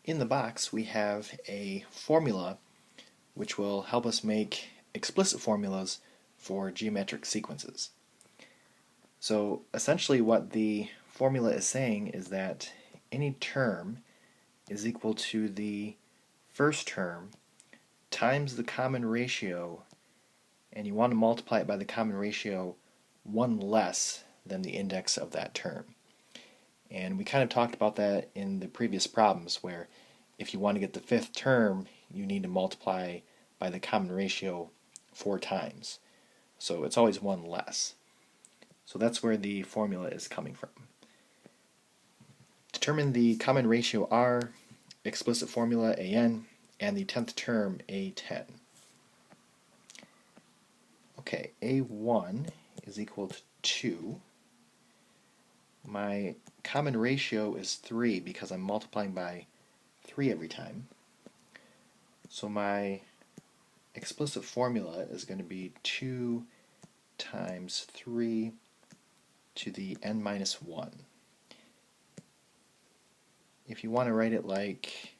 In the box we have a formula which will help us make explicit formulas for geometric sequences. So essentially what the formula is saying is that any term is equal to the first term times the common ratio, and you want to multiply it by the common ratio 1 less than the index of that term. And we kind of talked about that in the previous problems, where if you want to get the fifth term, you need to multiply by the common ratio 4 times. So it's always 1 less. So that's where the formula is coming from. Determine the common ratio R, explicit formula AN, and the 10th term A10. Okay, A1 is equal to 2. My common ratio is 3 because I'm multiplying by 3 every time. So my explicit formula is going to be 2 times 3 to the n minus 1. If you want to write it like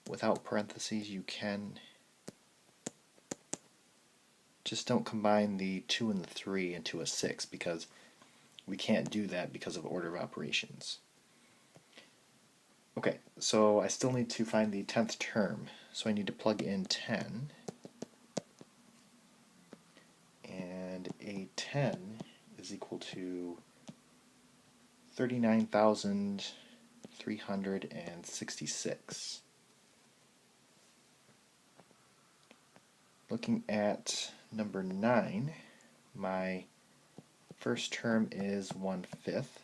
without parentheses, you can. Just don't combine the 2 and the 3 into a 6, because we can't do that because of order of operations. Okay, so I still need to find the 10th term, so I need to plug in 10, and A10 is equal to 39,366. Looking at number 9, my first term is 1/5.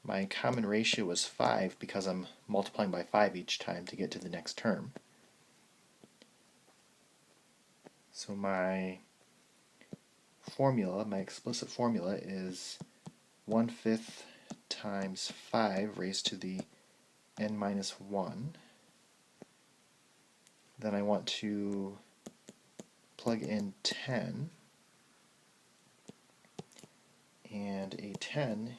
My common ratio is 5 because I'm multiplying by 5 each time to get to the next term. So my formula, my explicit formula, is 1/5 times 5 raised to the n minus 1. Then I want to plug in 10, and a 10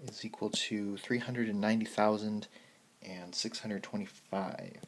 is equal to 390,625.